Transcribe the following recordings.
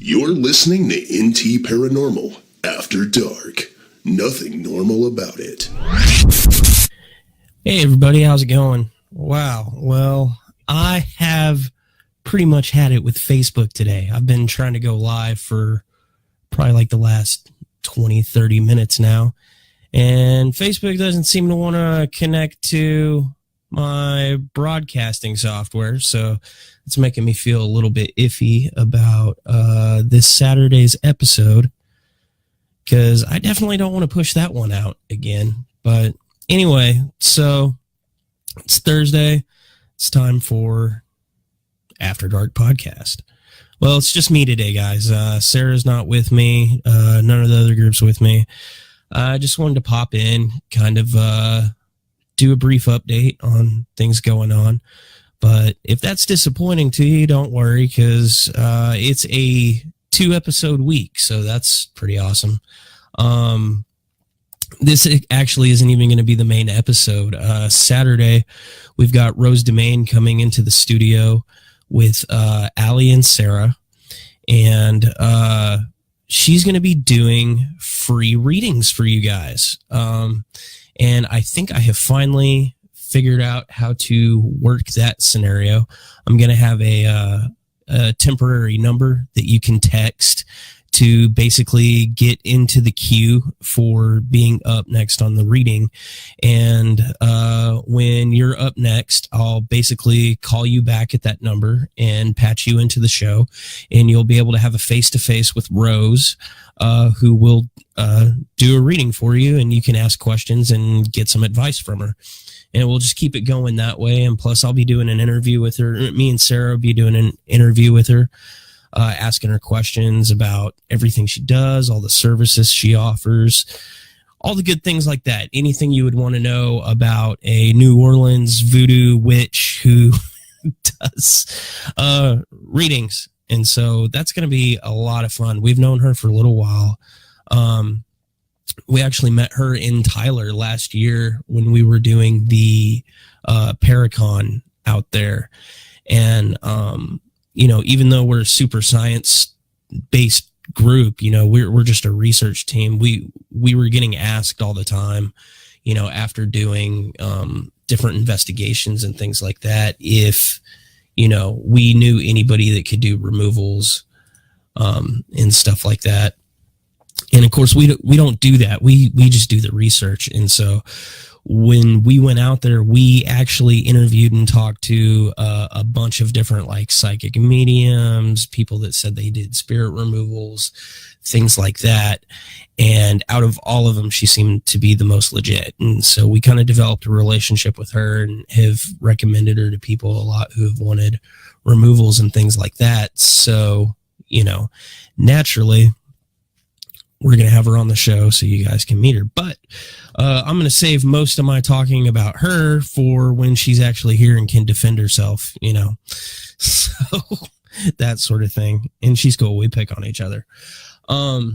You're listening to NT Paranormal After Dark. Nothing normal about it. Hey everybody, how's it going? Wow, well, I have pretty much had it with Facebook today. I've been trying to go live for probably like the last 20, 30 minutes now. And Facebook doesn't seem to want to connect to my broadcasting software, so it's making me feel a little bit iffy about this Saturday's episode, because I definitely don't want to push that one out again. But anyway, so it's Thursday. It's time for After Dark podcast. Well, it's just me today, guys. Sarah's not with me. None of the other groups with me. I just wanted to pop in, kind of do a brief update on things going on. But if that's disappointing to you, don't worry, because it's a 2-episode week, so that's pretty awesome. This actually isn't even going to be the main episode. Saturday, we've got Rose Domain coming into the studio with Allie and Sarah, and she's going to be doing free readings for you guys. And I think I have finally figured out how to work that scenario. I'm going to have a temporary number that you can text to basically get into the queue for being up next on the reading. And when you're up next, I'll basically call you back at that number and patch you into the show. And you'll be able to have a face-to-face with Rose, who will do a reading for you, and you can ask questions and get some advice from her. And we'll just keep it going that way. And plus, I'll be doing an interview with her. Me and Sarah will be doing an interview with her, asking her questions about everything she does, all the services she offers, all the good things like that. Anything you would want to know about a New Orleans voodoo witch who does readings. And so that's going to be a lot of fun. We've known her for a little while. We actually met her in Tyler last year when we were doing the Paracon out there. And, even though we're a super science-based group, we're just a research team. We were getting asked all the time, after doing different investigations and things like that, if we knew anybody that could do removals and stuff like that. And of course, we don't do that. We just do the research. And so when we went out there, we actually interviewed and talked to a bunch of different like psychic mediums, people that said they did spirit removals, things like that. And out of all of them, she seemed to be the most legit. And so we kind of developed a relationship with her and have recommended her to people a lot who have wanted removals and things like that. So, naturally, we're going to have her on the show so you guys can meet her. But I'm going to save most of my talking about her for when she's actually here and can defend herself, So that sort of thing. And she's cool. We pick on each other. But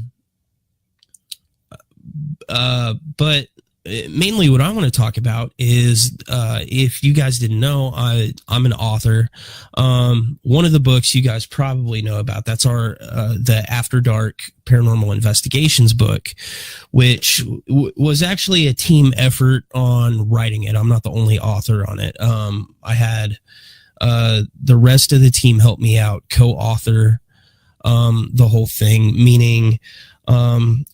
mainly what I want to talk about is, if you guys didn't know, I'm an author. One of the books you guys probably know about, that's the After Dark Paranormal Investigations book, which was actually a team effort on writing it. I'm not the only author on it. I had the rest of the team help me out, co-author the whole thing, meaning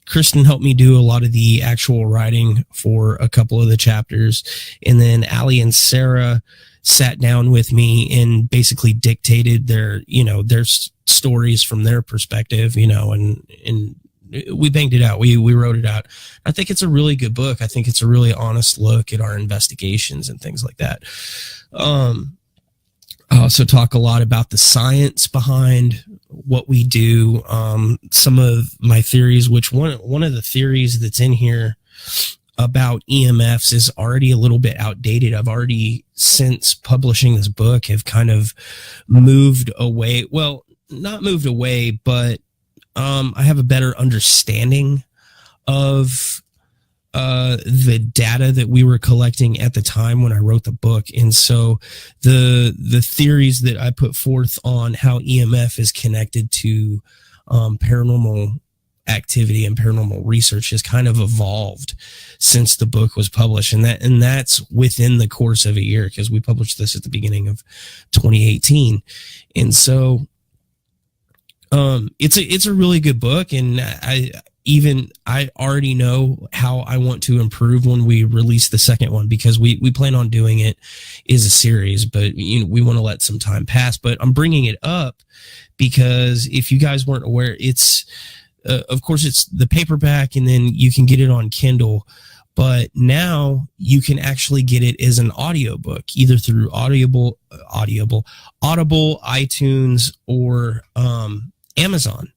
Kristen helped me do a lot of the actual writing for a couple of the chapters. And then Allie and Sarah sat down with me and basically dictated their stories from their perspective, and we banged it out. We wrote it out. I think it's a really good book. I think it's a really honest look at our investigations and things like that. I also talk a lot about the science behind what we do. Some of my theories, which one of the theories that's in here about EMFs is already a little bit outdated. I've already, since publishing this book, have kind of moved away. Well, not moved away, but I have a better understanding of the data that we were collecting at the time when I wrote the book. And so the theories that I put forth on how EMF is connected to paranormal activity and paranormal research has kind of evolved since the book was published, and that's within the course of a year, because we published this at the beginning of 2018. And so it's a really good book, and I already know how I want to improve when we release the second one, because we plan on doing it as a series, but we want to let some time pass. But I'm bringing it up because if you guys weren't aware, it's of course it's the paperback, and then you can get it on Kindle, but now you can actually get it as an audiobook, either through Audible, iTunes, or Amazon.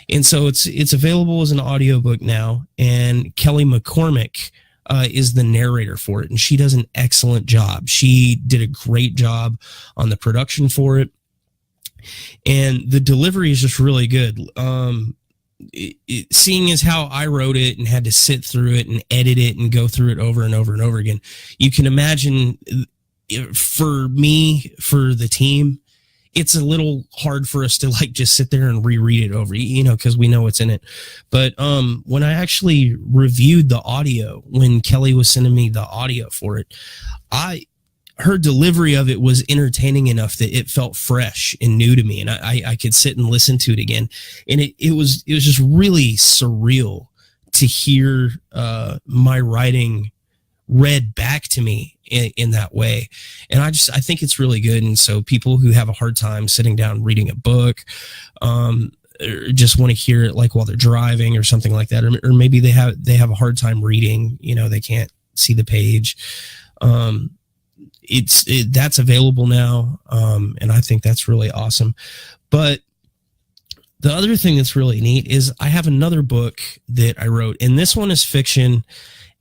And so it's available as an audiobook now, and Kelly McCormick is the narrator for it, and she does an excellent job. She did a great job on the production for it, and the delivery is just really good. Seeing as how I wrote it and had to sit through it and edit it and go through it over and over and over again, you can imagine for me, for the team, it's a little hard for us to like just sit there and reread it over, because we know what's in it. But when I actually reviewed the audio, when Kelly was sending me the audio for it, her delivery of it was entertaining enough that it felt fresh and new to me, and I could sit and listen to it again. And it was just really surreal to hear my writing read back to me in that way. And I think it's really good. And so people who have a hard time sitting down reading a book, or just want to hear it like while they're driving or something like that, or maybe they have a hard time reading, they can't see the page. That's available now. And I think that's really awesome. But the other thing that's really neat is I have another book that I wrote, and this one is fiction,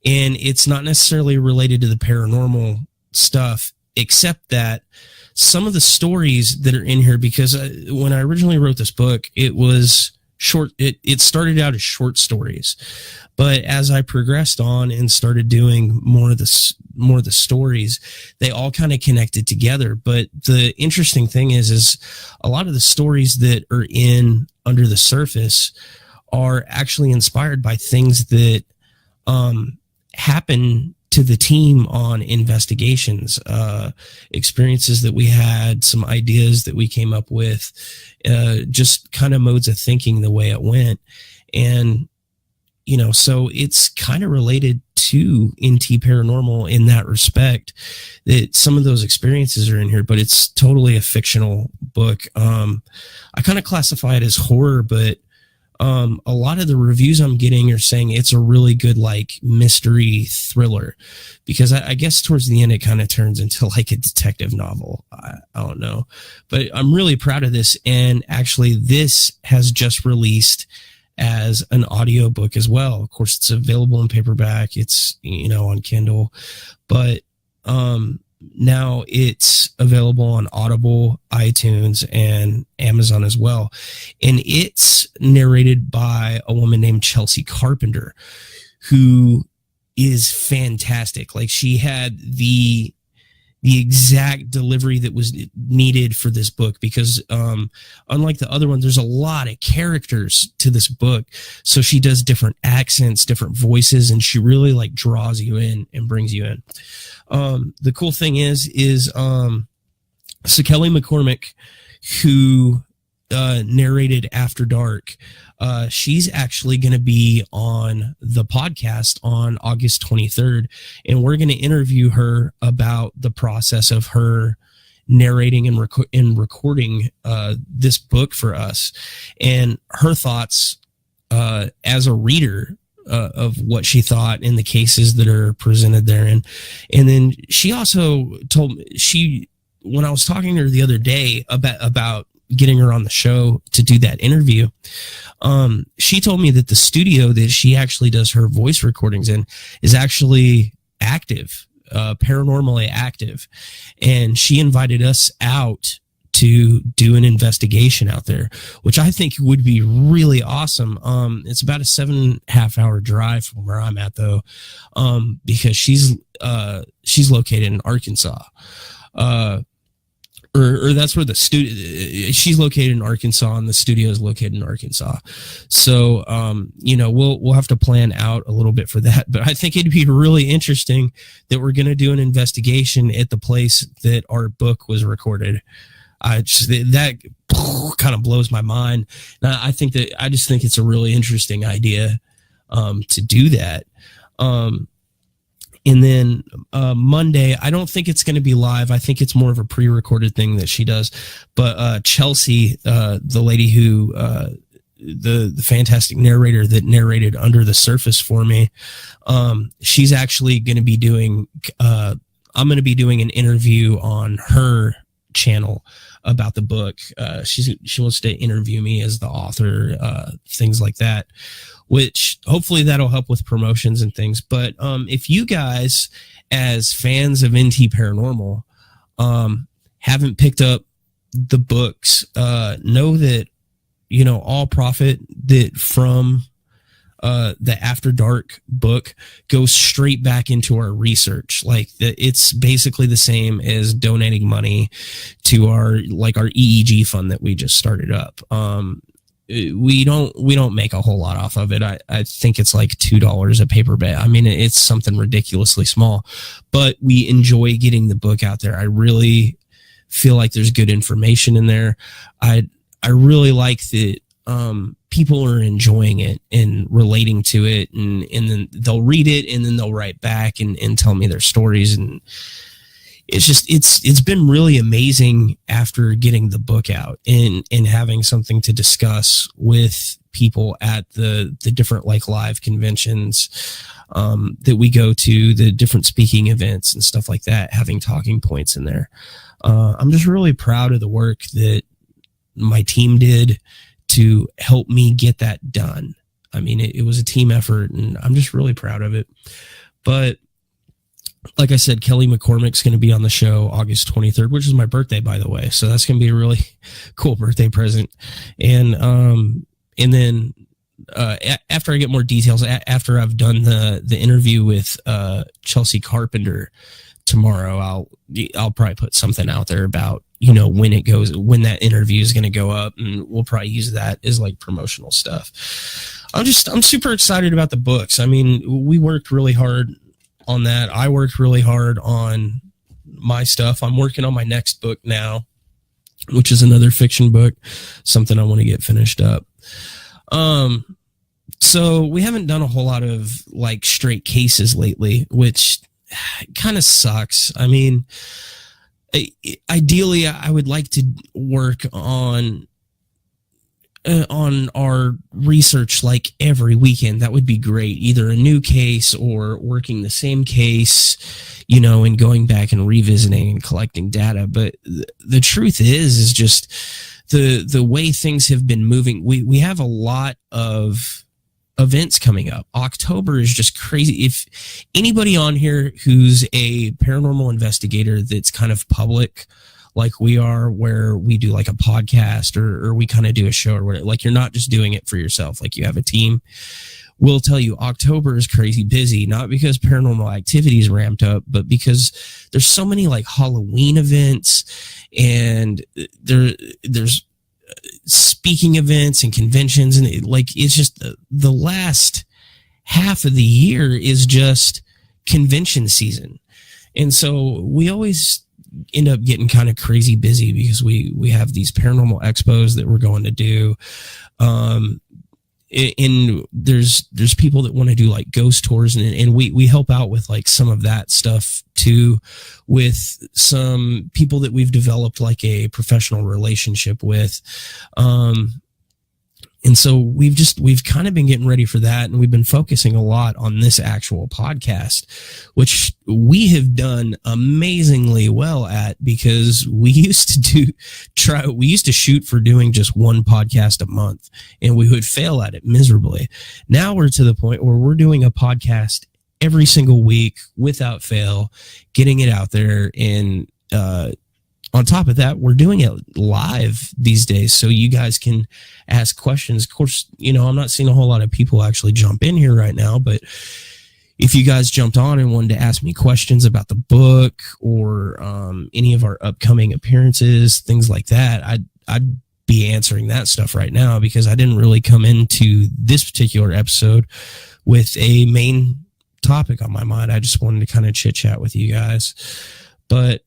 and it's not necessarily related to the paranormal stuff, except that some of the stories that are in here, because when I originally wrote this book, it was short. It started out as short stories, but as I progressed on and started doing more of the stories, they all kind of connected together. But the interesting thing is a lot of the stories that are in Under the Surface are actually inspired by things that happen to the team on investigations, experiences that we had, some ideas that we came up with, just kind of modes of thinking the way it went. And, so it's kind of related to NT Paranormal in that respect, that some of those experiences are in here, but it's totally a fictional book. I kind of classify it as horror, but a lot of the reviews I'm getting are saying it's a really good like mystery thriller, because I guess towards the end it kind of turns into like a detective novel. I don't know, but I'm really proud of this. And actually this has just released as an audiobook as well. Of course, it's available in paperback. It's, on Kindle, but now it's available on Audible, iTunes, and Amazon as well. And it's narrated by a woman named Chelsea Carpenter, who is fantastic. Like, she had the exact delivery that was needed for this book, because unlike the other one, there's a lot of characters to this book. So she does different accents, different voices, and she really like draws you in and brings you in. The cool thing is so Kelly McCormick, who narrated After Dark, she's actually going to be on the podcast on August 23rd, and we're going to interview her about the process of her narrating and recording this book for us, and her thoughts as a reader of what she thought in the cases that are presented therein. And then she also told me, when I was talking to her the other day about getting her on the show to do that interview, she told me that the studio that she actually does her voice recordings in is actually active, paranormally active. And she invited us out to do an investigation out there, which I think would be really awesome. It's about a 7.5 hour drive from where I'm at, though, because she's located in Arkansas. or that's where the studio, she's located in Arkansas and the studio is located in Arkansas. So, we'll have to plan out a little bit for that, but I think it'd be really interesting that we're going to do an investigation at the place that our book was recorded. That kind of blows my mind. And I think it's a really interesting idea, to do that. And then Monday, I don't think it's going to be live. I think it's more of a pre-recorded thing that she does. But Chelsea, the lady who, the fantastic narrator that narrated Under the Surface for me, she's actually going to be doing, I'm going to be doing an interview on her channel about the book. She wants to interview me as the author, things like that, which hopefully that'll help with promotions and things. But if you guys, as fans of NT Paranormal, haven't picked up the books, know that, all profit that from the After Dark book goes straight back into our research. Like it's basically the same as donating money to our EEG fund that we just started up. We don't make a whole lot off of it. I think it's like $2 a paperback. I mean, it's something ridiculously small, but we enjoy getting the book out there. I really feel like there's good information in there. I really like that people are enjoying it and relating to it, and then they'll read it and then they'll write back and tell me their stories. And it's been really amazing after getting the book out and having something to discuss with people at the different live conventions that we go to, the different speaking events and stuff like that, having talking points in there. I'm just really proud of the work that my team did to help me get that done. I mean, it was a team effort and I'm just really proud of it. But like I said, Kelly McCormick's going to be on the show August 23rd, which is my birthday, by the way. So that's going to be a really cool birthday present. And then after I get more details, after I've done the interview with Chelsea Carpenter tomorrow, I'll probably put something out there about, when that interview is going to go up, and we'll probably use that as like promotional stuff. I'm super excited about the books. I mean, we worked really hard on that. I worked really hard on my stuff. I'm working on my next book now, which is another fiction book, something I want to get finished up. So we haven't done a whole lot of like straight cases lately, which kind of sucks. I mean, ideally I would like to work on our research like every weekend. That would be great. Either a new case or working the same case, and going back and revisiting and collecting data. But the truth is just the way things have been moving. We have a lot of events coming up. October is just crazy. If anybody on here who's a paranormal investigator that's kind of public, like we are, where we do like a podcast or we kind of do a show or whatever, like you're not just doing it for yourself, like you have a team, we'll tell you October is crazy busy, not because paranormal activity is ramped up, but because there's so many like Halloween events, and there's speaking events and conventions, and it's just the last half of the year is just convention season. And so we always end up getting kind of crazy busy because we have these paranormal expos that we're going to do. And there's people that want to do like ghost tours, and we help out with like some of that stuff too, with some people that we've developed like a professional relationship with. And so we've kind of been getting ready for that, and we've been focusing a lot on this actual podcast, which we have done amazingly well at, because we used to shoot for doing just one podcast a month, and we would fail at it miserably. Now we're to the point where we're doing a podcast every single week without fail, getting it out there. And on top of that, we're doing it live these days, so you guys can ask questions. Of course, I'm not seeing a whole lot of people actually jump in here right now, but if you guys jumped on and wanted to ask me questions about the book or any of our upcoming appearances, things like that, I'd be answering that stuff right now, because I didn't really come into this particular episode with a main topic on my mind. I just wanted to kind of chit chat with you guys. But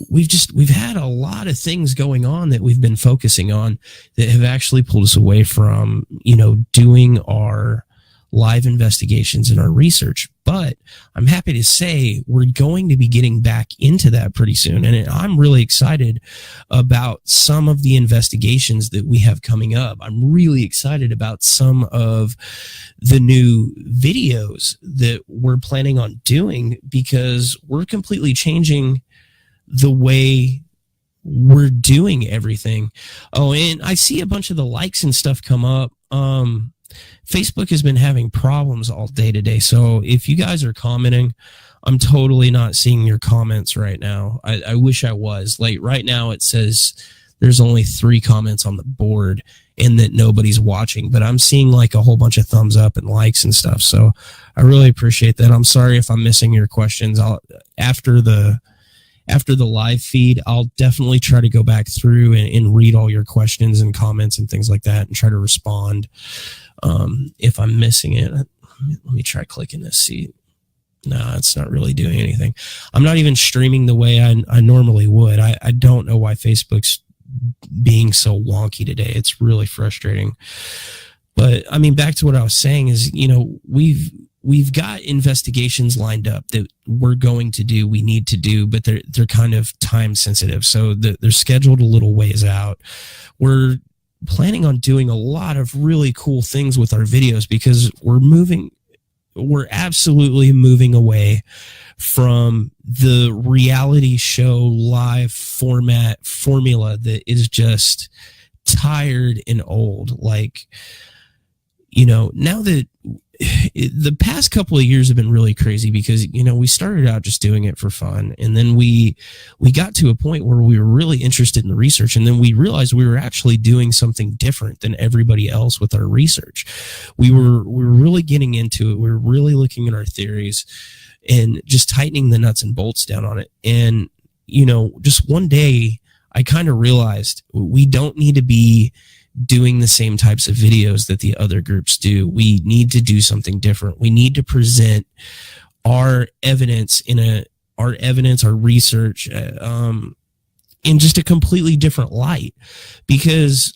we've had a lot of things going on that we've been focusing on that have actually pulled us away from, doing our live investigations and our research. But I'm happy to say we're going to be getting back into that pretty soon. And I'm really excited about some of the investigations that we have coming up. I'm really excited about some of the new videos that we're planning on doing, because we're completely changing the way we're doing everything. Oh, and I see a bunch of the likes and stuff come up. Facebook has been having problems all day today. So if you guys are commenting, I'm totally not seeing your comments right now. I wish I was. Like right now it says there's only 3 comments on the board and that nobody's watching, but I'm seeing like a whole bunch of thumbs up and likes and stuff. So I really appreciate that. I'm sorry if I'm missing your questions. After the live feed, I'll definitely try to go back through and read all your questions and comments and things like that and try to respond. If I'm missing it, let me try clicking this. See, no, it's not really doing anything. I'm not even streaming the way I normally would. I don't know why Facebook's being so wonky today. It's really frustrating. But I mean, back to what I was saying is, we've got investigations lined up that we're going to do, we need to do, but they're kind of time sensitive. So they're scheduled a little ways out. We're planning on doing a lot of really cool things with our videos, because we're absolutely moving away from the reality show live formula that is just tired and old. Like, now that the past couple of years have been really crazy, because we started out just doing it for fun, and then we got to a point where we were really interested in the research, and then we realized we were actually doing something different than everybody else with our research. We were really getting into it. We were really looking at our theories and just tightening the nuts and bolts down on it. And just one day I kind of realized we don't need to be doing the same types of videos that the other groups do. We need to do something different. We need to present our evidence our research in just a completely different light, because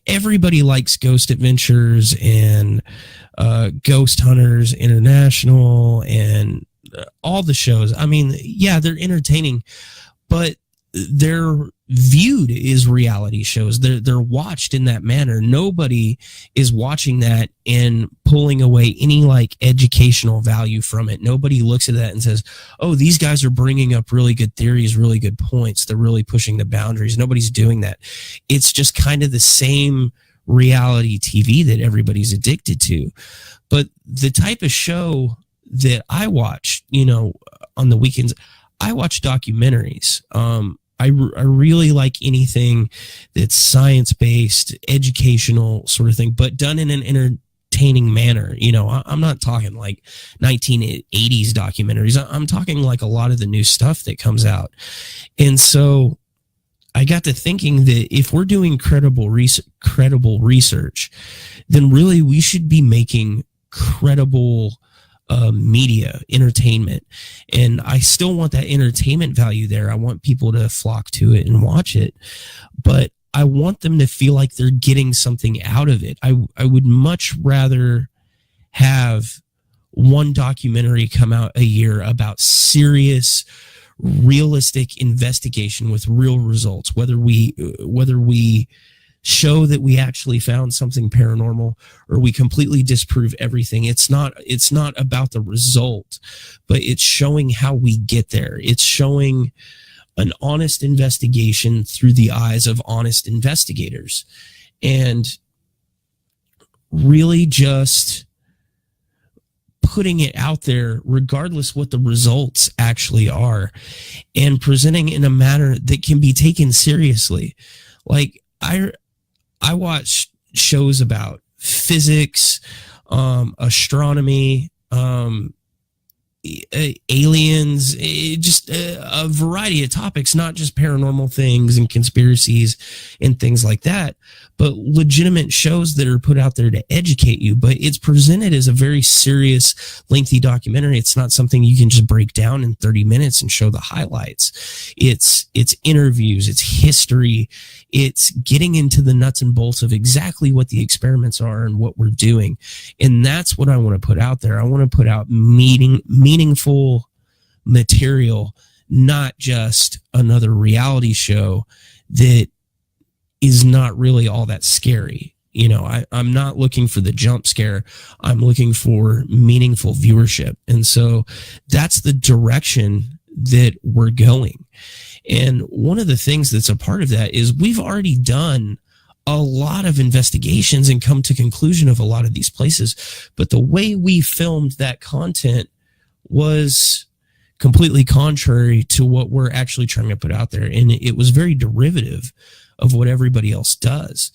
everybody likes Ghost Adventures and Ghost Hunters International and all the shows. I mean, yeah, they're entertaining, but they're viewed as reality shows. They're watched in that manner. Nobody is watching that and pulling away any like educational value from it. Nobody looks at that and says, oh, these guys are bringing up really good theories, really good points. They're really pushing the boundaries. Nobody's doing that. It's just kind of the same reality TV that everybody's addicted to. But the type of show that I watch, on the weekends, I watch documentaries. I really like anything that's science-based, educational sort of thing, but done in an entertaining manner. I'm not talking like 1980s documentaries. I'm talking like a lot of the new stuff that comes out. And so I got to thinking that if we're doing credible research, then really we should be making credible media, entertainment. And I still want that entertainment value there. I want people to flock to it and watch it, but I want them to feel like they're getting something out of it. I would much rather have one documentary come out a year about serious, realistic investigation with real results, whether we show that we actually found something paranormal or we completely disprove everything. It's not about the result, but it's showing how we get there. It's showing an honest investigation through the eyes of honest investigators, and really just putting it out there regardless what the results actually are, and presenting in a manner that can be taken seriously. Like I watch shows about physics, astronomy, aliens, just a variety of topics, not just paranormal things and conspiracies and things like that, but legitimate shows that are put out there to educate you. But it's presented as a very serious, lengthy documentary. It's not something you can just break down in 30 minutes and show the highlights. It's interviews, it's history, it's getting into the nuts and bolts of exactly what the experiments are and what we're doing. And that's what I want to put out there. I want to put out meaningful material, not just another reality show that is not really all that scary. You know, I'm not looking for the jump scare. I'm looking for meaningful viewership. And so that's the direction that we're going. And one of the things that's a part of that is we've already done a lot of investigations and come to conclusion of a lot of these places. But the way we filmed that content was completely contrary to what we're actually trying to put out there. And it was very derivative of what everybody else does.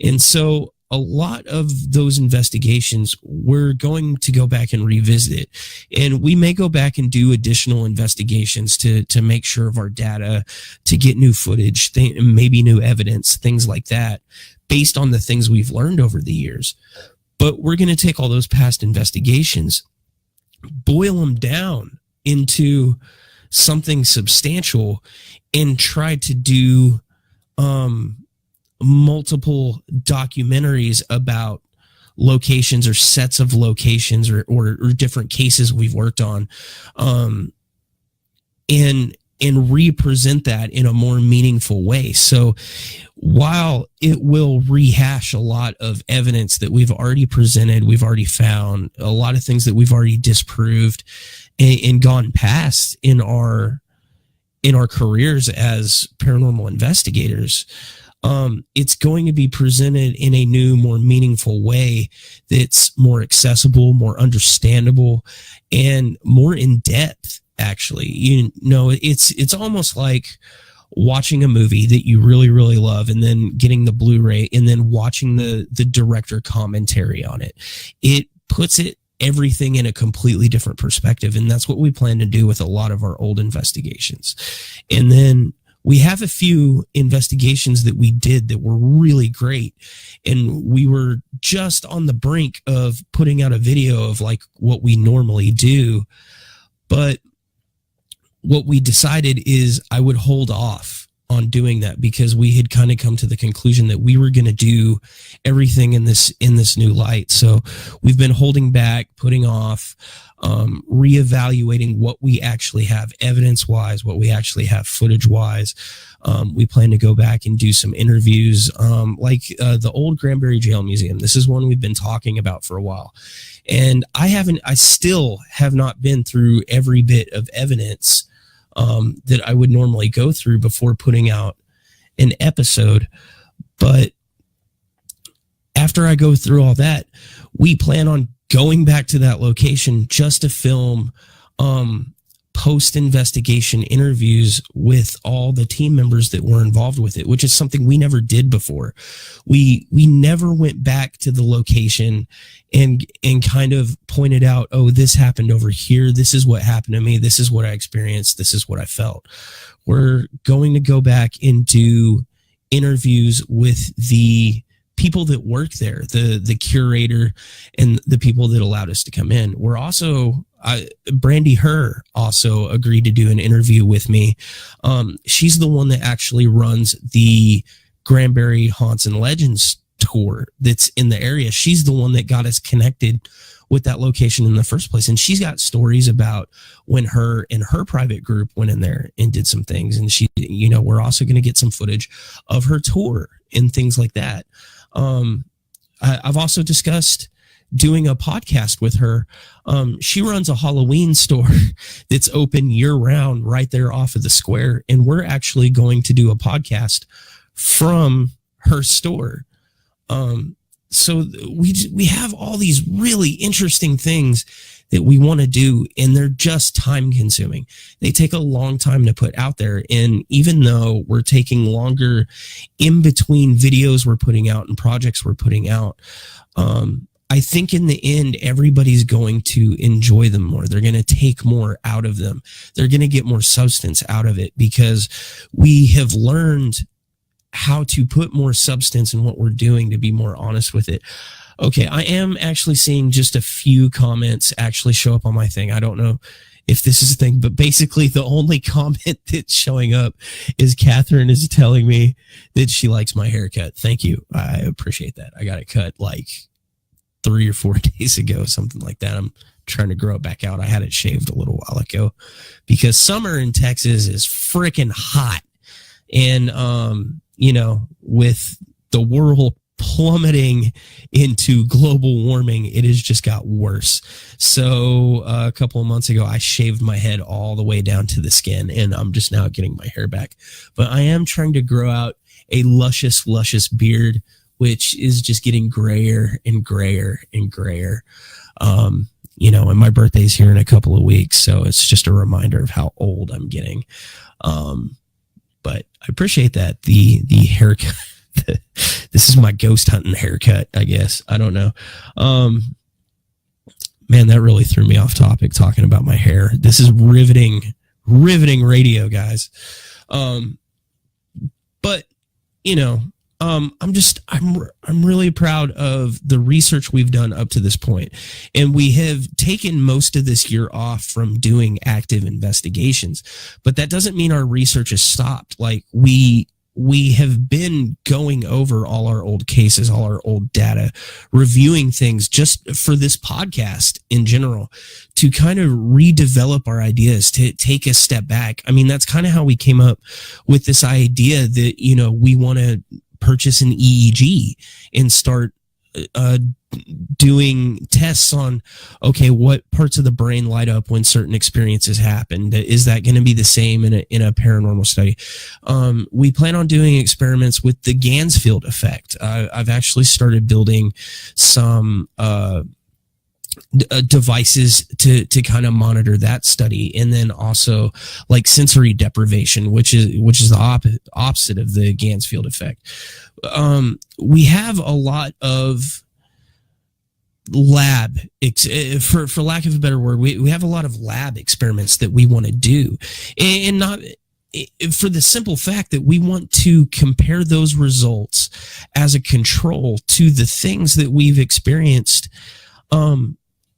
And so a lot of those investigations, we're going to go back and revisit it. And we may go back and do additional investigations to make sure of our data, to get new footage, maybe new evidence, things like that, based on the things we've learned over the years. But we're going to take all those past investigations, boil them down into something substantial, and try to do multiple documentaries about locations or sets of locations or different cases we've worked on, and represent that in a more meaningful way. So while it will rehash a lot of evidence that we've already presented, we've already found a lot of things that we've already disproved and gone past in our careers as paranormal investigators, it's going to be presented in a new, more meaningful way that's more accessible, more understandable, and more in depth. Actually, you know, it's almost like watching a movie that you really, really love and then getting the Blu-ray and then watching the director commentary on it. It puts everything in a completely different perspective. And that's what we plan to do with a lot of our old investigations. And then we have a few investigations that we did that were really great. And we were just on the brink of putting out a video of like what we normally do. But what we decided is I would hold off on doing that because we had kind of come to the conclusion that we were going to do everything in this new light. So we've been holding back, putting off, reevaluating what we actually have evidence wise, what we actually have footage wise. We plan to go back and do some interviews, like the old Granbury Jail Museum. This is one we've been talking about for a while. And I still have not been through every bit of evidence that I would normally go through before putting out an episode. But after I go through all that, we plan on going back to that location just to film post-investigation interviews with all the team members that were involved with it, which is something we never did before. We never went back to the location and kind of pointed out, oh, this happened over here. This is what happened to me. This is what I experienced. This is what I felt. We're going to go back and do interviews with the people that work there, the curator and the people that allowed us to come in. We're also, Brandy Herr also agreed to do an interview with me. She's the one that actually runs the Granbury Haunts and Legends tour that's in the area. She's the one that got us connected with that location in the first place. And she's got stories about when her and her private group went in there and did some things. And she, you know, we're also going to get some footage of her tour and things like that. I've also discussed doing a podcast with her. She runs a Halloween store that's open year round right there off of the square. And we're actually going to do a podcast from her store. So we have all these really interesting things that we want to do, and they're just time consuming. They take a long time to put out there. And even though we're taking longer in between videos we're putting out and projects we're putting out, I think in the end, everybody's going to enjoy them more. They're going to take more out of them. They're going to get more substance out of it because we have learned how to put more substance in what we're doing to be more honest with it. Okay, I am actually seeing just a few comments actually show up on my thing. I don't know if this is a thing, but basically the only comment that's showing up is Catherine is telling me that she likes my haircut. Thank you. I appreciate that. I got it cut like 3 or 4 days ago, something like that. I'm trying to grow it back out. I had it shaved a little while ago because summer in Texas is freaking hot. And, with the world plummeting into global warming, it has just got worse. So a couple of months ago, I shaved my head all the way down to the skin, and I'm just now getting my hair back. But I am trying to grow out a luscious beard, which is just getting grayer and grayer and grayer. And my birthday's here in a couple of weeks, so it's just a reminder of how old I'm getting. But I appreciate that. The haircut, this is my ghost hunting haircut, I guess. I don't know. Man, that really threw me off topic talking about my hair. This is riveting radio, guys. But I'm really proud of the research we've done up to this point. And we have taken most of this year off from doing active investigations, but that doesn't mean our research has stopped. Like we have been going over all our old cases, all our old data, reviewing things just for this podcast in general to kind of redevelop our ideas, to take a step back. I mean, that's kind of how we came up with this idea that, we want to purchase an EEG and start doing tests on, okay, what parts of the brain light up when certain experiences happen? Is that going to be the same in a paranormal study? We plan on doing experiments with the Ganzfield effect. I've actually started building some devices to kind of monitor that study, and then also like sensory deprivation, which is the opposite of the Ganzfield effect. We have a lot of lab for lack of a better word, we have a lot of lab experiments that we want to do, and not for the simple fact that we want to compare those results as a control to the things that we've experienced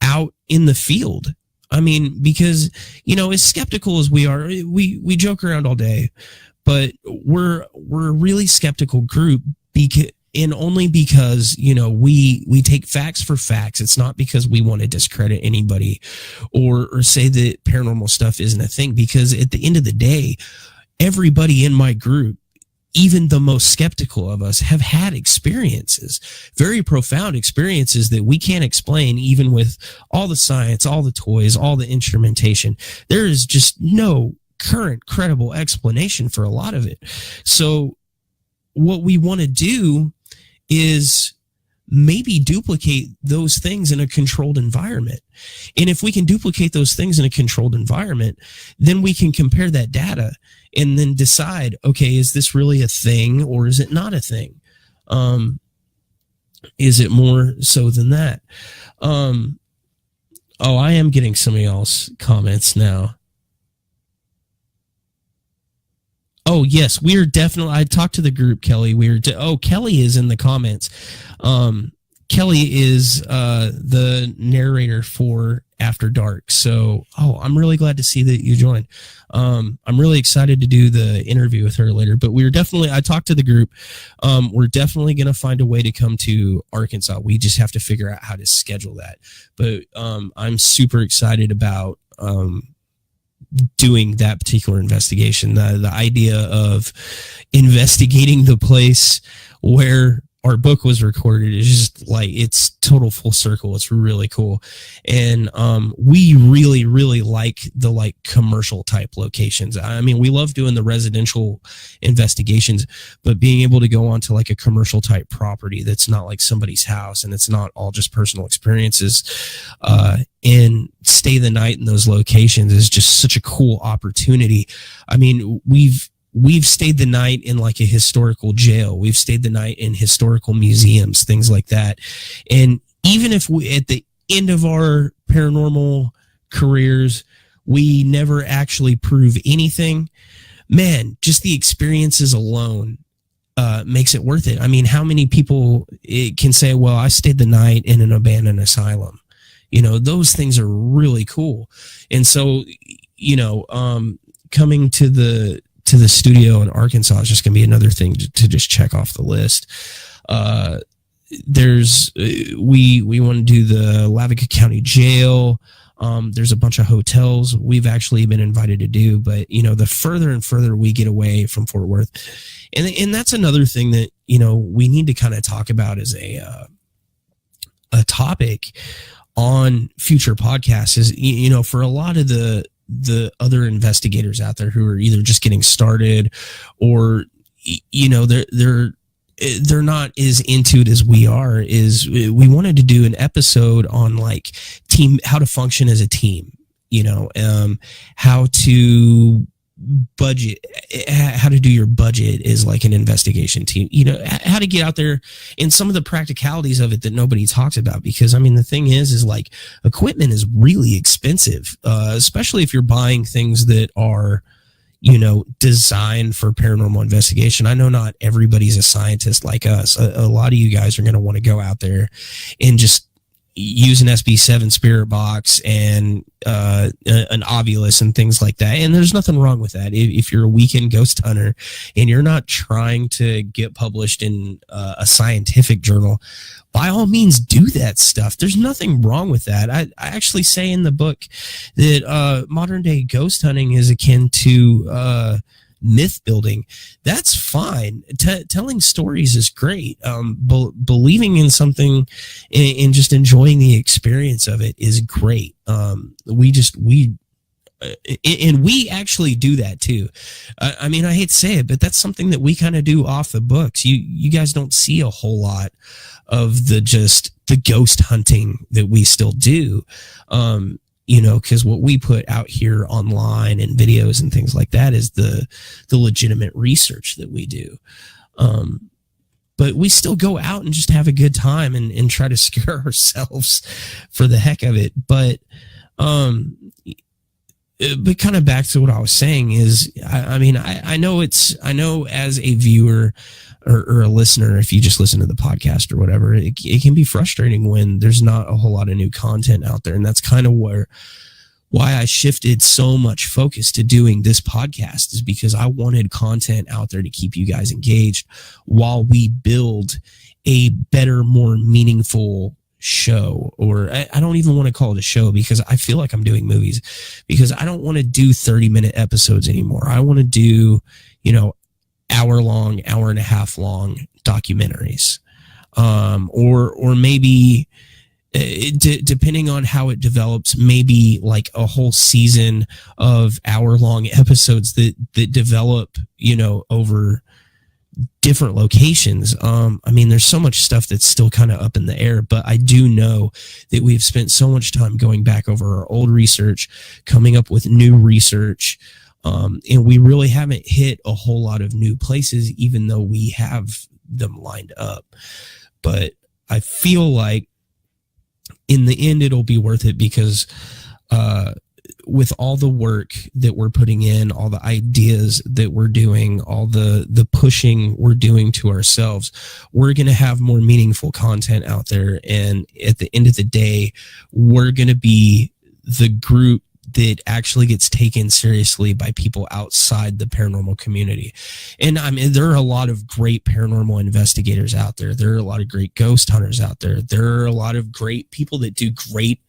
out in the field. I mean, because, as skeptical as we are, we joke around all day, but we're a really skeptical group only because, we take facts for facts. It's not because we want to discredit anybody or say that paranormal stuff isn't a thing, because at the end of the day, everybody in my group, even the most skeptical of us, have had experiences, very profound experiences that we can't explain, even with all the science, all the toys, all the instrumentation. There is just no current credible explanation for a lot of it. So what we want to do is maybe duplicate those things in a controlled environment. And if we can duplicate those things in a controlled environment, then we can compare that data and then decide, okay, is this really a thing or is it not a thing? Is it more so than that? I am getting some of y'all's comments now. Oh, yes, we are definitely, I talked to the group, Kelly. Kelly is in the comments. Kelly is the narrator for After Dark. So, I'm really glad to see that you joined. I'm really excited to do the interview with her later, but I talked to the group. We're definitely going to find a way to come to Arkansas. We just have to figure out how to schedule that. But I'm super excited about doing that particular investigation. The idea of investigating the place where our book was recorded is just like, it's total full circle. It's really cool. And we really, really like the commercial type locations. I mean, we love doing the residential investigations, but being able to go onto a commercial type property that's not like somebody's house and it's not all just personal experiences, and stay the night in those locations is just such a cool opportunity. I mean, we've stayed the night in a historical jail. We've stayed the night in historical museums, things like that. And even if we, at the end of our paranormal careers, we never actually prove anything, man, just the experiences alone makes it worth it. I mean, how many people can say, well, I stayed the night in an abandoned asylum? You know, those things are really cool. And so, you know, coming to the studio in Arkansas is just going to be another thing to just check off the list. We want to do the Lavaca County Jail. There's a bunch of hotels we've actually been invited to do, but you know, the further and further we get away from Fort Worth, and that's another thing that, you know, we need to kind of talk about as a topic on future podcasts is, you know, for a lot of the other investigators out there who are either just getting started or, you know, they're not as into it as we are, is we wanted to do an episode on like how to function as a team, you know, how to do your budget is like an investigation team, you know, how to get out there and some of the practicalities of it that nobody talks about. Because I mean, the thing is like equipment is really expensive, especially if you're buying things that are, you know, designed for paranormal investigation. I know not everybody's a scientist like us. A lot of you guys are going to want to go out there and just use an SB7 spirit box and an Ovilus and things like that. And there's nothing wrong with that. If you're a weekend ghost hunter and you're not trying to get published in a scientific journal, by all means do that stuff. There's nothing wrong with that. I actually say in the book that modern day ghost hunting is akin to myth building. That's fine. Telling stories is great. Believing in something and just enjoying the experience of it is great. We actually do that too. I mean, I hate to say it, but that's something that we kind of do off the books. You guys don't see a whole lot of the ghost hunting that we still do. You know, because what we put out here online and videos and things like that is the legitimate research that we do. But we still go out and just have a good time and try to scare ourselves for the heck of it. But kind of back to what I was saying is, I mean, I know as a viewer or a listener, if you just listen to the podcast or whatever, it can be frustrating when there's not a whole lot of new content out there. And that's kind of why I shifted so much focus to doing this podcast, is because I wanted content out there to keep you guys engaged while we build a better, more meaningful show. Or I don't even want to call it a show, because I feel like I'm doing movies, because I don't want to do 30-minute episodes anymore. I want to do, you know, hour and a half long documentaries, or maybe depending on how it develops, maybe like a whole season of hour-long episodes that develop, you know, over different locations. I mean, there's so much stuff that's still kind of up in the air, but I do know that we've spent so much time going back over our old research, coming up with new research, and we really haven't hit a whole lot of new places, even though we have them lined up. But I feel like in the end, it'll be worth it, because with all the work that we're putting in, all the ideas that we're doing, all the pushing we're doing to ourselves, we're going to have more meaningful content out there. And at the end of the day, we're going to be the group that actually gets taken seriously by people outside the paranormal community. And I mean, there are a lot of great paranormal investigators out there. There are a lot of great ghost hunters out there. There are a lot of great people that do great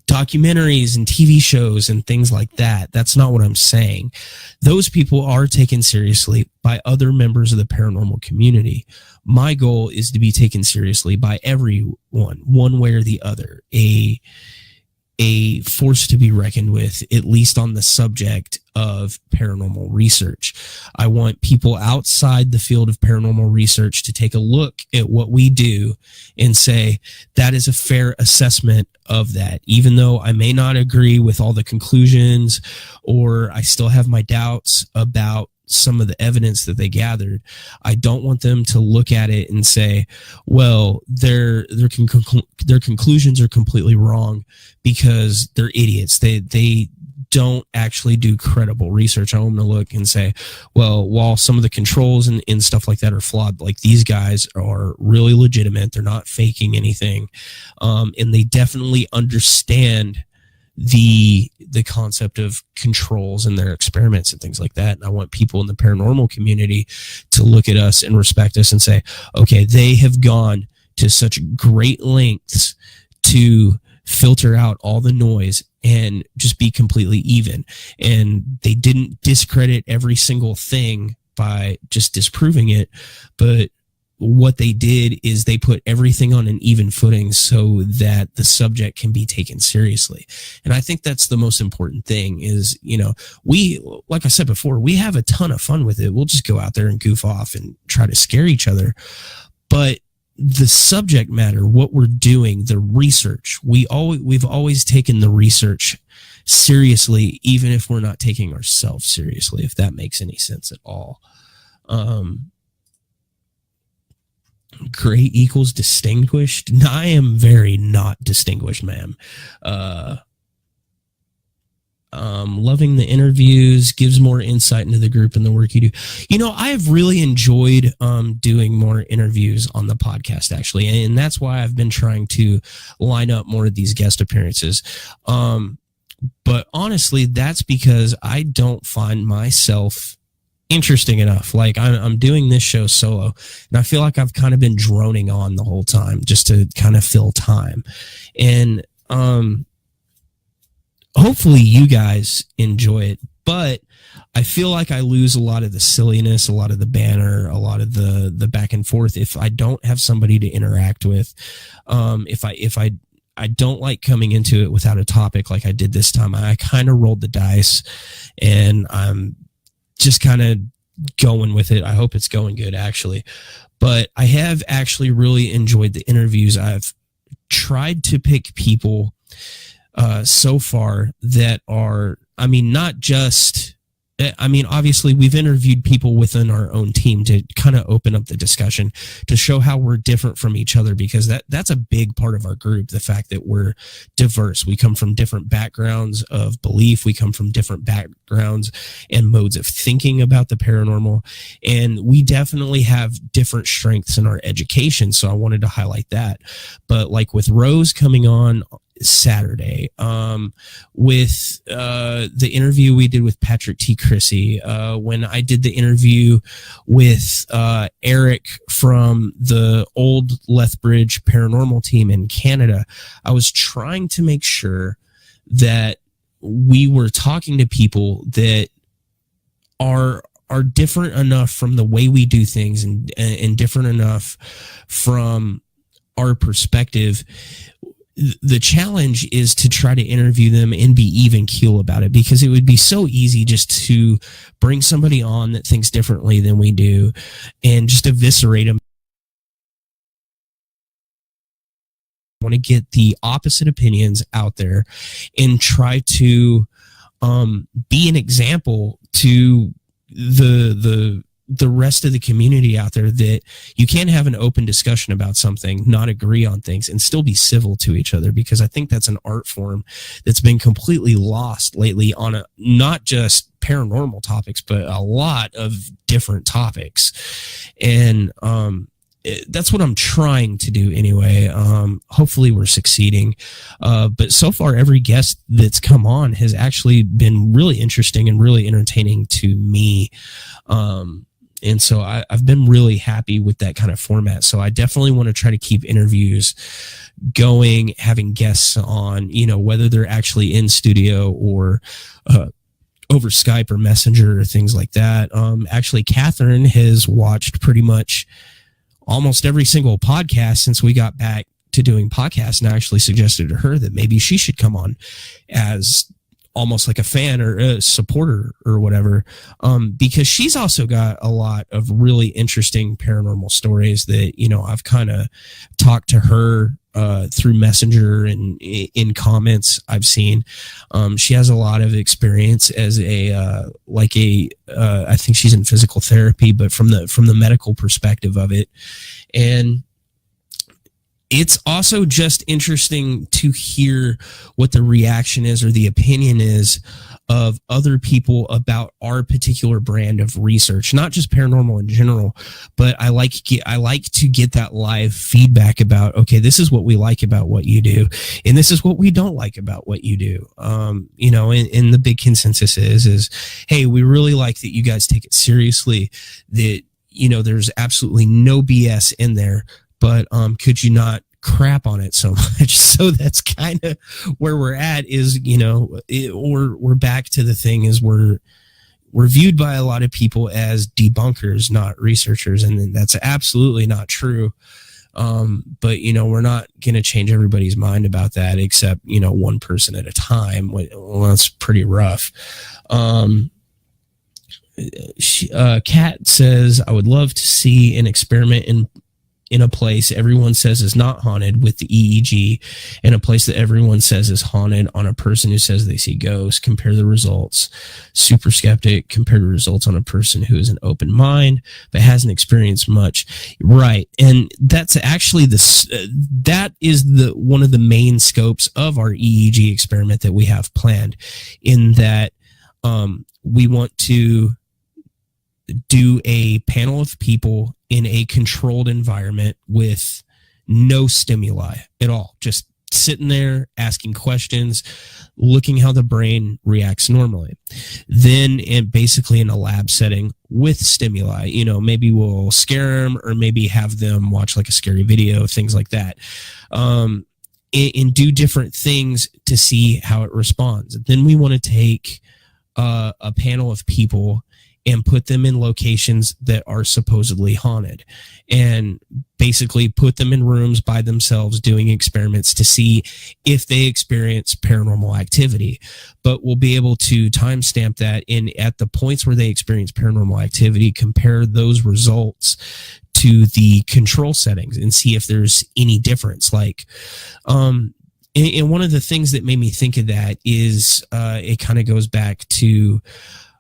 documentaries and TV shows and things like that. That's not what I'm saying. Those people are taken seriously by other members of the paranormal community. My goal is to be taken seriously by everyone, one way or the other. A force to be reckoned with, at least on the subject of paranormal research. I want people outside the field of paranormal research to take a look at what we do and say, that is a fair assessment of that. Even though I may not agree with all the conclusions, or I still have my doubts about some of the evidence that they gathered, I don't want them to look at it and say, well, their conclusions are completely wrong because they're idiots. They don't actually do credible research. I want them to look and say, well, while some of the controls and stuff like that are flawed, like these guys are really legitimate. They're not faking anything. And they definitely understand the concept of controls in their experiments and things like that. And I want people in the paranormal community to look at us and respect us and say, okay, they have gone to such great lengths to filter out all the noise and just be completely even. And they didn't discredit every single thing by just disproving it, but what they did is they put everything on an even footing so that the subject can be taken seriously. And I think that's the most important thing is, we, like I said before, we have a ton of fun with it. We'll just go out there and goof off and try to scare each other. But the subject matter, what we're doing, the research, we've always taken the research seriously, even if we're not taking ourselves seriously, if that makes any sense at all. Great equals distinguished. I am very not distinguished, ma'am. Loving the interviews, gives more insight into the group and the work you do. I have really enjoyed doing more interviews on the podcast, actually, and that's why I've been trying to line up more of these guest appearances. But honestly, that's because I don't find myself interesting enough. Like I'm doing this show solo, and I feel like I've kind of been droning on the whole time just to kind of fill time. And hopefully you guys enjoy it, but I feel like I lose a lot of the silliness, a lot of the banner, a lot of the back and forth if I don't have somebody to interact with. If I don't like coming into it without a topic like I did this time. I kind of rolled the dice, and I'm just kind of going with it. I hope it's going good, actually. But I have actually really enjoyed the interviews. I've tried to pick people so far that are, not just, obviously we've interviewed people within our own team to kind of open up the discussion, to show how we're different from each other, because that's a big part of our group, the fact that we're diverse. We come from different backgrounds of belief. We come from different backgrounds and modes of thinking about the paranormal. And we definitely have different strengths in our education. So I wanted to highlight that. But like with Rose coming on Saturday, with the interview we did with Patrick T. Chrissy, when I did the interview with Eric from the old Lethbridge paranormal team in Canada, I was trying to make sure that we were talking to people that are different enough from the way we do things and different enough from our perspective. The challenge is to try to interview them and be even keel about it, because it would be so easy just to bring somebody on that thinks differently than we do and just eviscerate them. I want to get the opposite opinions out there and try to be an example to the rest of the community out there, that you can have an open discussion about something, not agree on things, and still be civil to each other, because I think that's an art form that's been completely lost lately on not just paranormal topics, but a lot of different topics. And that's what I'm trying to do anyway. Hopefully we're succeeding. But so far, every guest that's come on has actually been really interesting and really entertaining to me. And so I've been really happy with that kind of format. So I definitely want to try to keep interviews going, having guests on, whether they're actually in studio or over Skype or Messenger or things like that. Actually, Catherine has watched pretty much almost every single podcast since we got back to doing podcasts, and I actually suggested to her that maybe she should come on as almost like a fan or a supporter or whatever, because she's also got a lot of really interesting paranormal stories that, I've kind of talked to her through Messenger and in comments I've seen. She has a lot of experience as I think she's in physical therapy, but from the medical perspective of it. And it's also just interesting to hear what the reaction is or the opinion is of other people about our particular brand of research, not just paranormal in general, but I like to get that live feedback about, okay, this is what we like about what you do, and this is what we don't like about what you do. And the big consensus is, hey, we really like that you guys take it seriously, that, there's absolutely no BS in there, but could you not crap on it so much? So that's kind of where we're at, is we're back to the thing is we're viewed by a lot of people as debunkers, not researchers, and that's absolutely not true. But we're not going to change everybody's mind about that, except one person at a time. Well, that's pretty rough. Kat says, I would love to see an experiment in a place everyone says is not haunted with the EEG, and a place that everyone says is haunted on a person who says they see ghosts. Compare the results. Super skeptic. Compare the results on a person who is an open mind but hasn't experienced much. Right, and that's actually that is one of the main scopes of our EEG experiment that we have planned. In that, we want to do a panel of people in a controlled environment with no stimuli at all, just sitting there asking questions, looking how the brain reacts normally. Then basically in a lab setting with stimuli, maybe we'll scare them, or maybe have them watch like a scary video, things like that, and do different things to see how it responds. Then we want to take a panel of people and put them in locations that are supposedly haunted, and basically put them in rooms by themselves doing experiments to see if they experience paranormal activity. But we'll be able to timestamp that at the points where they experience paranormal activity, compare those results to the control settings and see if there's any difference. And one of the things that made me think of that is it kind of goes back to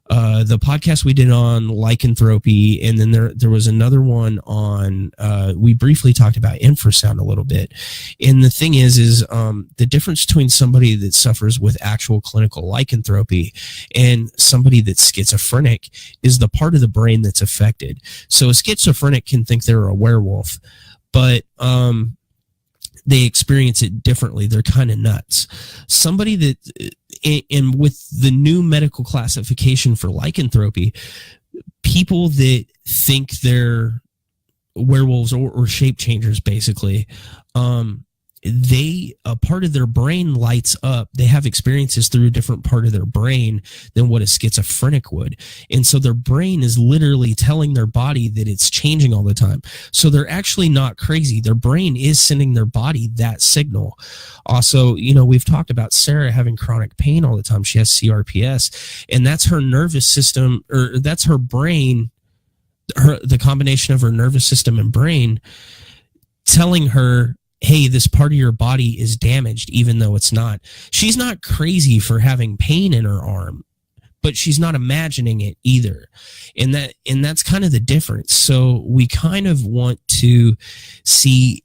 the podcast we did on lycanthropy, and then there was another one on we briefly talked about infrasound a little bit. And the thing is the difference between somebody that suffers with actual clinical lycanthropy and somebody that's schizophrenic is the part of the brain that's affected. So a schizophrenic can think they're a werewolf, but they experience it differently. They're kind of nuts. Somebody that, and with the new medical classification for lycanthropy, people that think they're werewolves or shape changers, basically, a part of their brain lights up. They have experiences through a different part of their brain than what a schizophrenic would. And so their brain is literally telling their body that it's changing all the time. So they're actually not crazy. Their brain is sending their body that signal. Also, we've talked about Sarah having chronic pain all the time. She has CRPS, and that's her nervous system, or that's her brain, the combination of her nervous system and brain telling her, hey, this part of your body is damaged, even though it's not. She's not crazy for having pain in her arm, but she's not imagining it either. And that's kind of the difference. So we kind of want to see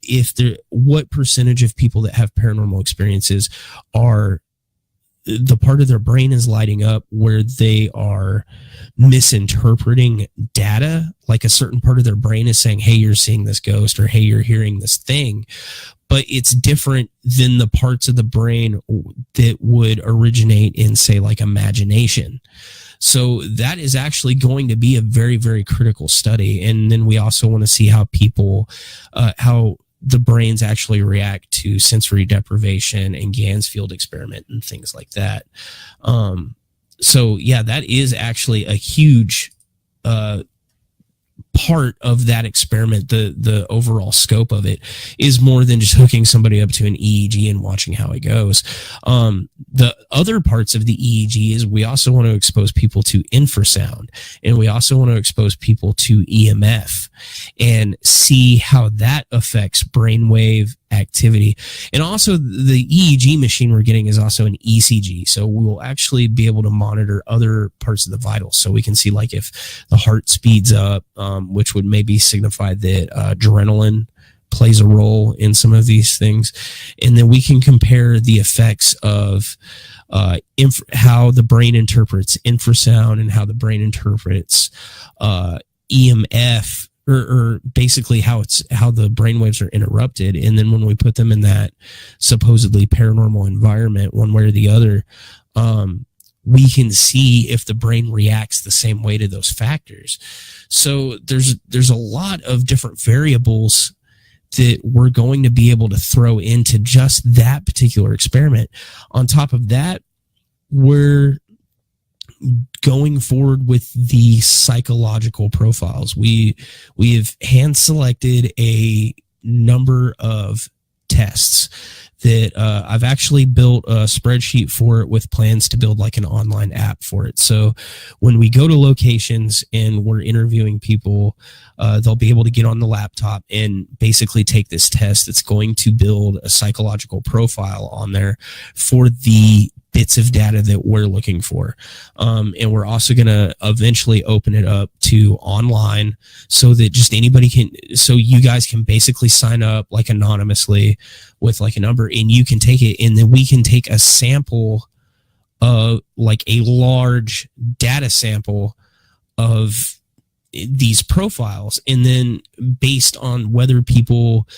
what percentage of people that have paranormal experiences are the part of their brain is lighting up where they are misinterpreting data. Like a certain part of their brain is saying, hey, you're seeing this ghost, or hey, you're hearing this thing. But it's different than the parts of the brain that would originate in, say, like imagination. So that is actually going to be a very, very critical study. And then we also want to see how how the brains actually react to sensory deprivation and Gansfield experiment and things like that. So yeah, that is actually a huge heart of that experiment, the overall scope of it, is more than just hooking somebody up to an EEG and watching how it goes. The other parts of the EEG is we also want to expose people to infrasound, and we also want to expose people to EMF and see how that affects brainwave activity. And also the EEG machine we're getting is also an ECG. So we will actually be able to monitor other parts of the vitals. So we can see like if the heart speeds up, which would maybe signify that adrenaline plays a role in some of these things. And then we can compare the effects of how the brain interprets infrasound and how the brain interprets EMF, or basically how the brainwaves are interrupted. And then when we put them in that supposedly paranormal environment, one way or the other, we can see if the brain reacts the same way to those factors. So there's a lot of different variables that we're going to be able to throw into just that particular experiment. On top of that, we're going forward with the psychological profiles. We have hand selected a number of tests that I've actually built a spreadsheet for it with plans to build like an online app for it. So when we go to locations and we're interviewing people, they'll be able to get on the laptop and basically take this test that's going to build a psychological profile on there for the bits of data that we're looking for. And we're also going to eventually open it up to online so that just anybody so you guys can basically sign up like anonymously with like a number, and you can take it, and then we can take a sample of like a large data sample of these profiles. And then based on whether people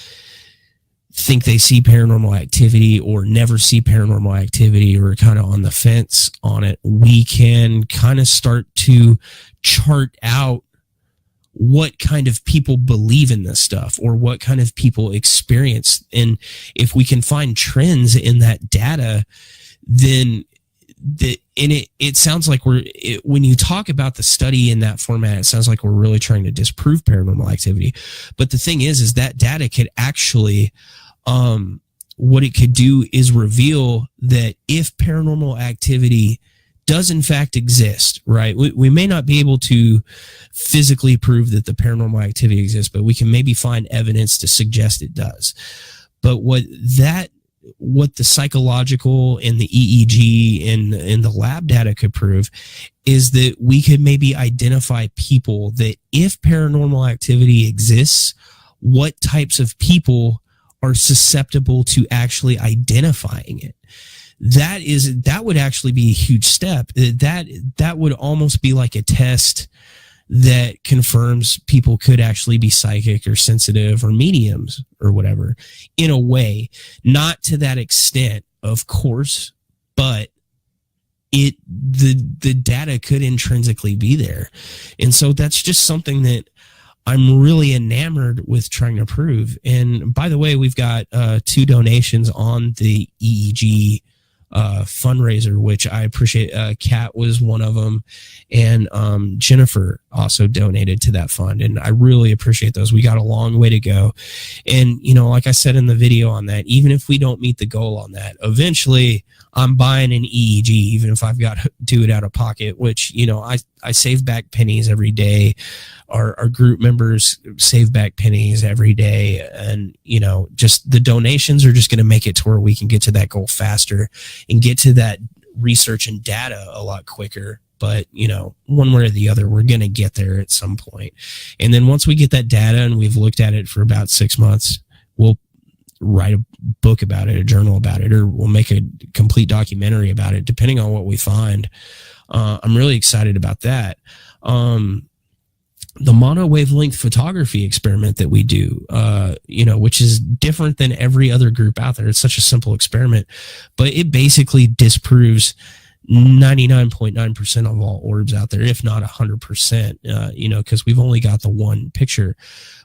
think they see paranormal activity or never see paranormal activity or kind of on the fence on it, we can kind of start to chart out what kind of people believe in this stuff or what kind of people experience. And if we can find trends in that data, then it sounds like when you talk about the study in that format, it sounds like we're really trying to disprove paranormal activity. But the thing is that data could actually, what it could do is reveal that if paranormal activity does in fact exist, right? We may not be able to physically prove that the paranormal activity exists, but we can maybe find evidence to suggest it does. But what the psychological and the EEG and the lab data could prove is that we could maybe identify people that if paranormal activity exists, what types of people are susceptible to actually identifying it. That would actually be a huge step. That would almost be like a test that confirms people could actually be psychic or sensitive or mediums or whatever, in a way. Not to that extent, of course, but the data could intrinsically be there. And so that's just something that I'm really enamored with trying to prove. And by the way, we've got 2 donations on the EEG fundraiser, which I appreciate. Kat was one of them, and Jennifer also donated to that fund, and I really appreciate those. We got a long way to go, and like I said in the video on that, even if we don't meet the goal on that, eventually I'm buying an EEG, even if I've got to do it out of pocket, which I save back pennies every day. Our group members save back pennies every day, and just the donations are just going to make it to where we can get to that goal faster and get to that research and data a lot quicker. But one way or the other, we're going to get there at some point. And then once we get that data and we've looked at it for about 6 months, we'll write a book about it, a journal about it, or we'll make a complete documentary about it, depending on what we find. I'm really excited about that. The mono wavelength photography experiment that we do, which is different than every other group out there. It's such a simple experiment, but it basically disproves 99.9% of all orbs out there, if not 100%, because we've only got the one picture.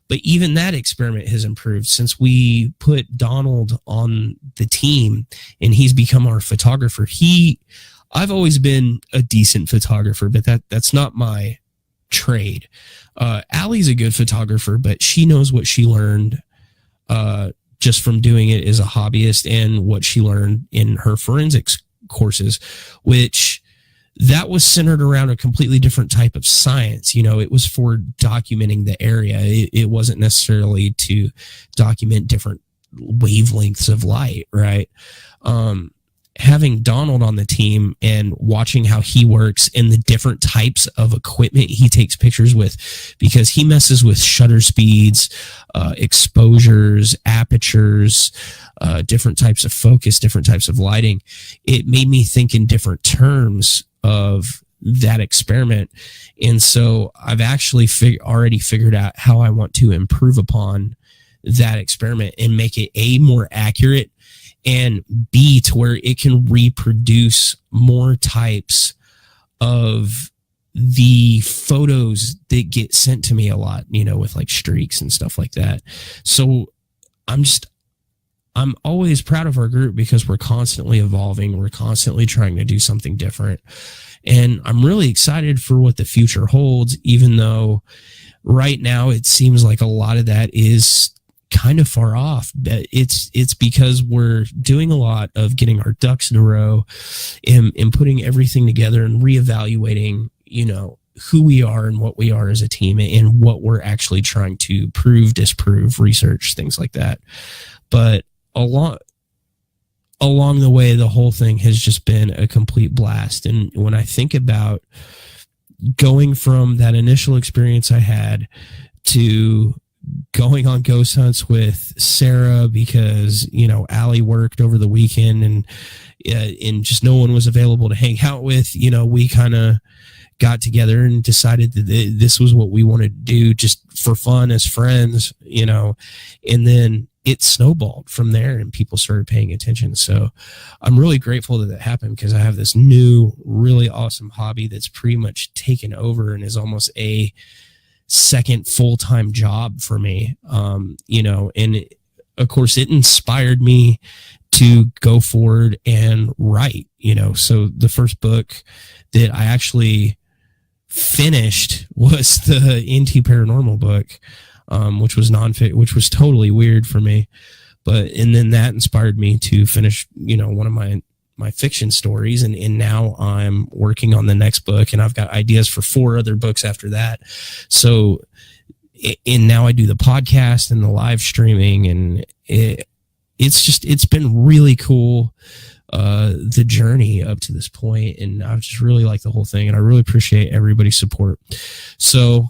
But even that experiment has improved since we put Donald on the team and he's become our photographer. I've always been a decent photographer, but that's not my trade. Allie's a good photographer, but she knows what she learned just from doing it as a hobbyist and what she learned in her forensics courses, which that was centered around a completely different type of science. It was for documenting the area. It wasn't necessarily to document different wavelengths of light, right? Having Donald on the team and watching how he works and the different types of equipment he takes pictures with, because he messes with shutter speeds, exposures, apertures, different types of focus, different types of lighting. It made me think in different terms of that experiment. And so I've actually already figured out how I want to improve upon that experiment and make it A, more accurate, and B, to where it can reproduce more types of the photos that get sent to me a lot, with like streaks and stuff like that. So I'm always proud of our group because we're constantly evolving. We're constantly trying to do something different. And I'm really excited for what the future holds, even though right now it seems like a lot of that is kind of far off. It's because we're doing a lot of getting our ducks in a row and putting everything together and reevaluating, who we are and what we are as a team and what we're actually trying to prove, disprove, research, things like that. But along the way, the whole thing has just been a complete blast. And when I think about going from that initial experience I had to going on ghost hunts with Sarah because, Allie worked over the weekend and just no one was available to hang out with, we kind of got together and decided that this was what we wanted to do just for fun as friends, and then it snowballed from there and people started paying attention. So I'm really grateful that happened because I have this new, really awesome hobby that's pretty much taken over and is almost a second full-time job for me. And of course it inspired me to go forward and write, so the first book that I actually finished was the NT Paranormal book, which was which was totally weird for me. And then that inspired me to finish, one of my fiction stories. And now I'm working on the next book and I've got ideas for 4 other books after that. So, and now I do the podcast and the live streaming and it's been really cool. The journey up to this point, and I just really like the whole thing and I really appreciate everybody's support. So,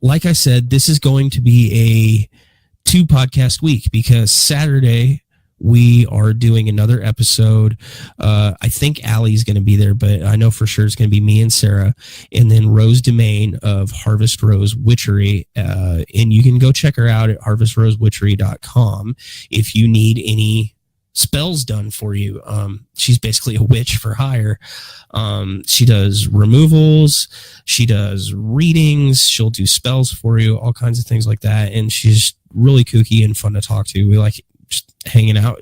like I said, this is going to be a 2 podcast week because Saturday we are doing another episode. I think Allie's going to be there, but I know for sure it's going to be me and Sarah, and then Rose Domain of Harvest Rose Witchery. And you can go check her out at harvestrosewitchery.com if you need any spells done for you. She's basically a witch for hire. She does removals, she does readings, she'll do spells for you, all kinds of things like that. And she's really kooky and fun to talk to. We like just hanging out.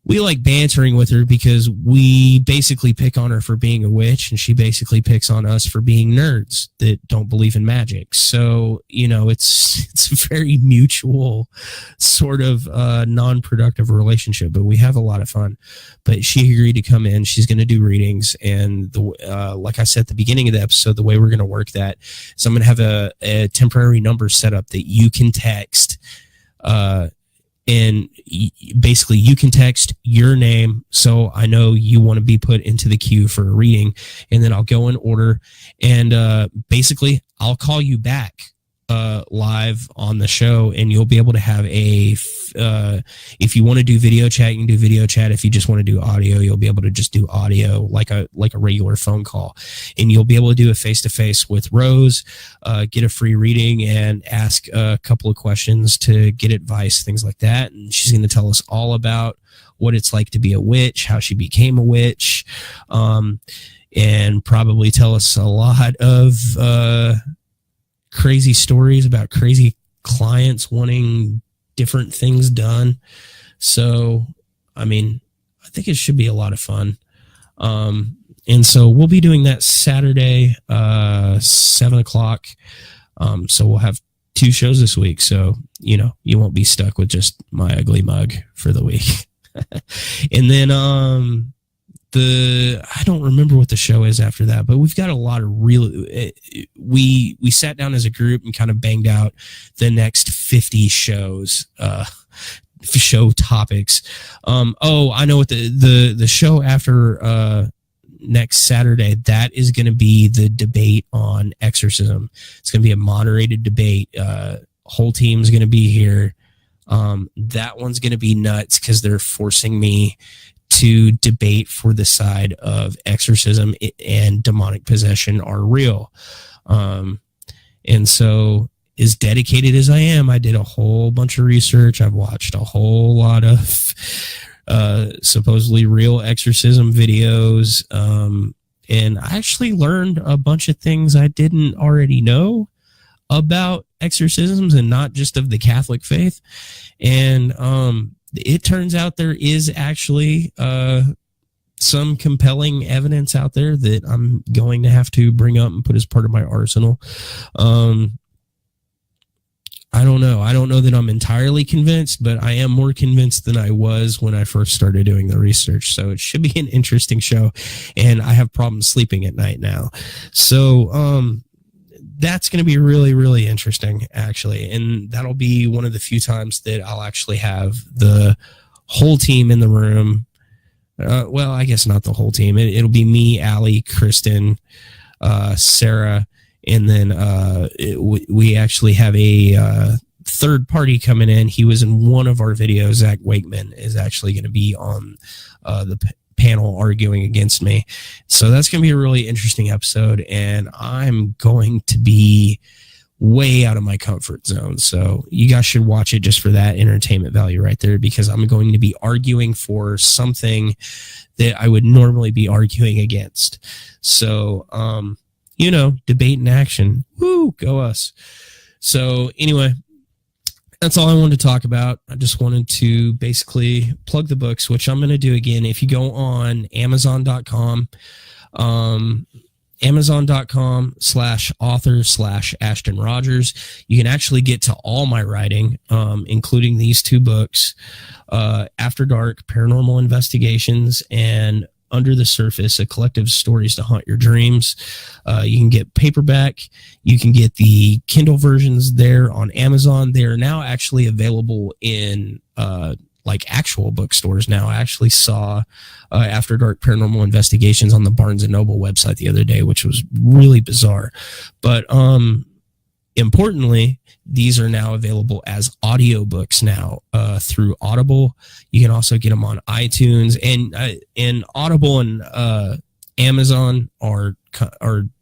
We like bantering with her because we basically pick on her for being a witch and she basically picks on us for being nerds that don't believe in magic. So, it's a very mutual sort of non-productive relationship, but we have a lot of fun. But she agreed to come in. She's going to do readings. And like I said at the beginning of the episode, the way we're going to work that is I'm going to have a temporary number set up that you can text, and basically you can text your name so I know you want to be put into the queue for a reading, and then I'll go in order and basically I'll call you back live on the show, and you'll be able to have if you want to do video chat, you can do video chat. If you just want to do audio, you'll be able to just do audio like a regular phone call, and you'll be able to do a face-to-face with Rose, get a free reading and ask a couple of questions to get advice, things like that. And she's going to tell us all about what it's like to be a witch, how she became a witch, and probably tell us a lot of crazy stories about crazy clients wanting different things done. So, I think it should be a lot of fun. And so we'll be doing that Saturday, 7:00. So we'll have 2 shows this week. So, you know, you won't be stuck with just my ugly mug for the week. And then, I don't remember what the show is after that, but we've got a lot of we sat down as a group and kind of banged out the next 50 shows, show topics. I know what the show after, next Saturday, that is going to be the debate on exorcism. It's going to be a moderated debate. Whole team's going to be here. That one's going to be nuts because they're forcing me to debate for the side of exorcism and demonic possession are real. And so, as dedicated as I am, I did a whole bunch of research. I've watched a whole lot of supposedly real exorcism videos. And I actually learned a bunch of things I didn't already know about exorcisms, and not just of the Catholic faith. And it turns out there is actually some compelling evidence out there that I'm going to have to bring up and put as part of my arsenal. I don't know. I don't know that I'm entirely convinced, but I am more convinced than I was when I first started doing the research. So it should be an interesting show, and I have problems sleeping at night now. So that's going to be really, really interesting, actually. And that'll be one of the few times that I'll actually have the whole team in the room. Well, I guess not the whole team. It'll be me, Allie, Kristen, Sarah, and then we actually have a third party coming in. He was in one of our videos. Zach Wakeman is actually going to be on the panel arguing against me. So that's going to be a really interesting episode, and I'm going to be way out of my comfort zone. So you guys should watch it just for that entertainment value right there, because I'm going to be arguing for something that I would normally be arguing against. So, you know, debate in action. Woo, go us. So anyway, that's all I wanted to talk about. I just wanted to basically plug the books, which I'm going to do again. If you go on Amazon.com, Amazon.com/author/Ashton Rogers, you can actually get to all my writing, including these 2 books, After Dark, Paranormal Investigations, and Under the Surface, a collective of stories to haunt your dreams. You can get paperback. You can get the Kindle versions there on Amazon. They are now actually available in like actual bookstores now. I actually saw After Dark Paranormal Investigations on the Barnes & Noble website the other day, which was really bizarre. But importantly, these are now available as audiobooks now through Audible. You can also get them on iTunes, and Audible and Amazon are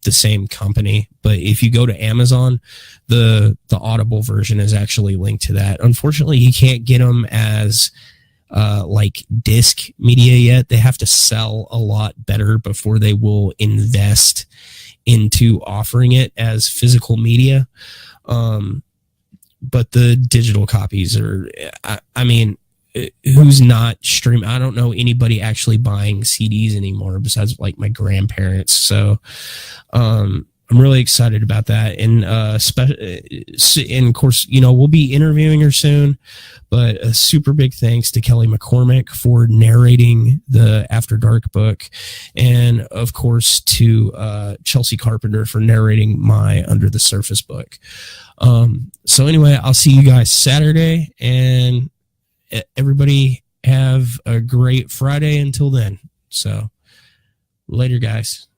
the same company. But if you go to Amazon, the Audible version is actually linked to that. Unfortunately, you can't get them as like disc media yet. They have to sell a lot better before they will invest into offering it as physical media. But the digital copies are, I mean, who's not streaming? I don't know anybody actually buying CDs anymore besides like my grandparents. So, I'm really excited about that. And, and of course, you know, we'll be interviewing her soon, but a super big thanks to Kelly McCormick for narrating the After Dark book. And of course to, Chelsea Carpenter for narrating my Under the Surface book. So anyway, I'll see you guys Saturday, and everybody have a great Friday until then. So later, guys.